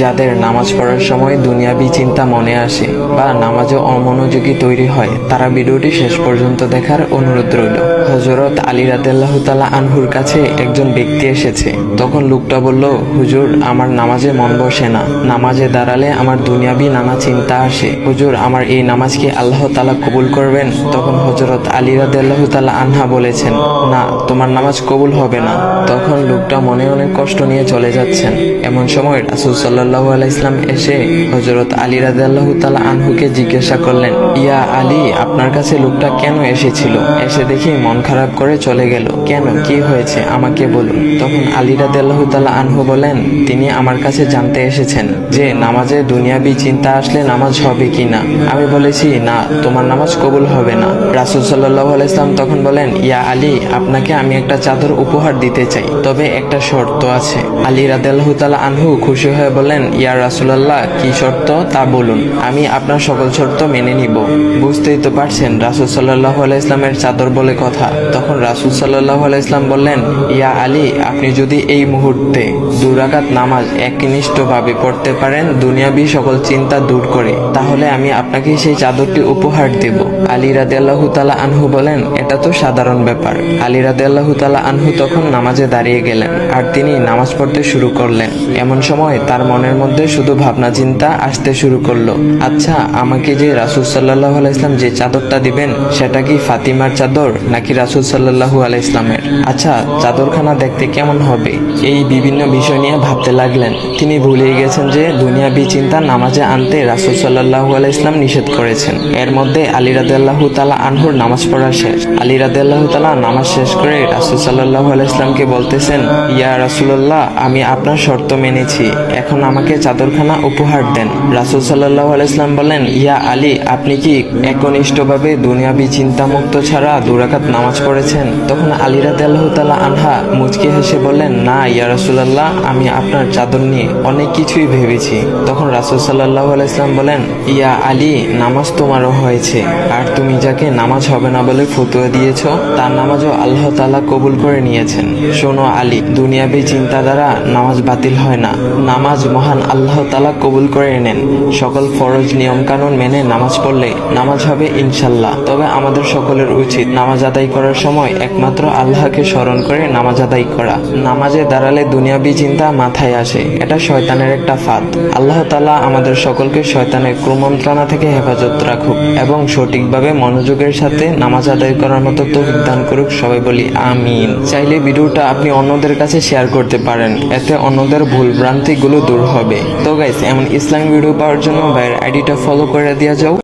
যাদের নামাজ পড়ার সময় দুনিয়াবি চিন্তা মনে আসে বা নামাজে অমনোযোগী তৈরি হয়, তারা ভিডিওটি শেষ পর্যন্ত দেখার অনুরোধ রইল। হযরত আলী রাদিয়াল্লাহু তাআলা আনহুর কাছে একজন ব্যক্তি এসেছে। তখন লোকটা বলল, হুজুর, আমার নামাজে মন বসে না। নামাজে দাঁড়ালে আমার দুনিয়াবি নানা চিন্তা আসে। হুজুর, আমার এই নামাজ কি আল্লাহ তাআলা কবুল করবেন? তখন হযরত আলী রাদিয়াল্লাহু তাআলা আনহা বলেছেন, না, তোমার নামাজ কবুল হবে না। তখন লোকটা মনে অনেক কষ্ট নিয়ে চলে যাচ্ছেন। এমন সময় রাসূল সাল্লাল্লাহু আলাইহি ওয়াসাল্লাম এসে হযরত আলী রাদিয়াল্লাহু তাআলা আনহুকে জিজ্ঞাসা করলেন, ইয়া আলী, আপনার কাছে লোকটা কেন এসেছিল? এসে দেখি মন খারাপ করে চলে গেল। কেন, কি হয়েছে আমাকে বলুন। তখন আলী রাদিয়াল্লাহু তাআলা আনহু বলেন, তিনি আমার কাছে জানতে এসেছেন যে নামাজে দুনিয়াবি চিন্তা আসলে নামাজ হবে কিনা। আমি বলেছি, না, তোমার নামাজ কবুল হবে না। রাসূল সাল্লাল্লাহু আলাইহি ওয়াসাল্লাম তখন বলেন, ইয়া আলী, আপনাকে আমি একটা চাদর উপহার দিতে চাই, তবে একটা শর্ত আছে। আলী রাদিয়াল্লাহু তাআলা আনহু খুশি হয়ে বলেন, ইয়া রাসূলুল্লাহ, কি শর্ত তা বলুন, আমি আপনার সকল শর্ত মেনে নিব। বুঝতেই তো পারছেন রাসূল সাল্লাল্লাহু আলাইহি ওয়াসাল্লামের চাদর বলে কথা। তখন রাসূল সাল্লাল্লাহু আলাইহি ওয়াসাল্লাম বললেন, ইয়া আলী, আপনি যদি এই মুহূর্তে 2 রাকাত নামাজ একনিষ্ঠভাবে পড়তে পারেন দুনিয়াবি সকল চিন্তা দূর করে, তাহলে আমি আপনাকে সেই চাদরটি উপহার দেব। আলী রাদিয়াল্লাহু তাআলা আনহু বলেন, এটা তো সাধারণ ব্যাপার। আলী রাদিয়াল্লাহু তাআলা আনহু তখন নামাজে দাঁড়িয়ে গেলেন আর তিনি নামাজ পড়তে শুরু করলেন। এমন সময় তার মনের মধ্যে শুধু ভাবনা চিন্তা আসতে শুরু করলো, আচ্ছা, আমাকে যে রাসূল সাল্লাল্লাহু আলাইহি ওয়াসাল্লাম যে চাদরটা দিবেন সেটা কি ফাতিমার চাদর নাকি রাসূল সাল্লাল্লাহু আলাইহি ওয়াসাল্লামের? আচ্ছা, চাদরখানা দেখতে কেমন হবে? এই বিভিন্ন বিষয় নিয়ে ভাবতে লাগলেন। তিনি ভুলে গেছেন যে দুনিয়াবি চিন্তা নামাজে আনতে রাসূল সাল্লাল্লাহু আলাইহি ওয়াসাল্লাম নিষেধ করেছেন। এর মধ্যে আলী রাদিয়াল্লাহু তাআলা আনহুর নামাজ পড়া শেষ। আলী রাদিয়াল্লাহু তাআলা নামাজ শেষ করে রাসূল সাল্লাল্লাহু আলাইহি ওয়াসাল্লামকে বলতেছেন, ইয়া রাসূলুল্লাহ, আমি আপনার শর্ত মেনেছি, এখন আমাকে চাদরখানা উপহার দেন। রাসূল সাল্লাল্লাহু আলাইহি ওয়াসাল্লাম বলেন, ইয়া আলী, আপনি কি একনিষ্ঠভাবে দুনিয়াবি চিন্তামুক্ত ছাড়া 2 রাকাত নামাজ পড়েছেন? তখন আলী রাদিয়াল্লাহু তাআলা আনহা মুচকি হেসে বললেন, না ইয়া রাসূলুল্লাহ, আমি আপনার চাদর নিয়ে অনেক কিছুই ভেবেছি। তখন রাসূল সাল্লাল্লাহু আলাইহি ওয়াসাল্লাম বলেন, ইয়া আলী, নামাজ তোমারও হয়েছে, আর তুমি যাকে নামাজ হবে না বলে ফতোয়া দিয়েছো তার নামাজও আল্লাহ তাআলা কবুল করে নিয়েছেন। শোনো আলী, দুনিয়াবি চিন্তা দ্বারা নামাজ বাতিল হয় না, নামাজ মহান আল্লাহ তাআলা কবুল করে নেন। সকল ফরজ নিয়ম কানুন মেনে নামাজ পড়লে নামাজ হবে ইনশাল্লাহ। তবে আমাদের সকলের উচিত নামাজ আদায় করার সময় একমাত্র আল্লাহকে স্মরণ করে নামাজ আদায় করা। নামাজে দাঁড়ালে দুনিয়াবি চিন্তা মাথায় আসে, এটা শয়তানের একটা ফাঁদ। আল্লাহ তাআলা আমাদের সকলকে শয়তানের কুমন্ত্রণা থেকে হেফাজত রাখুক এবং সঠিকভাবে মনোযোগের সাথে নামাজ আদায় করার মতো তৌফিক দান করুক। সবাই বলি আমিন। চাইলে ভিডিওটা আপনি অন্যদের কাছে শেয়ার করতে পারেন, এতে অন্যদের ভুল ভ্রান্তিগুলো দূর হবে। তো গাইস, এমন ইসলামিক ভিডিও পাওয়ার জন্য ভাইয়ের আইডিটা ফলো করে দেওয়া যাও।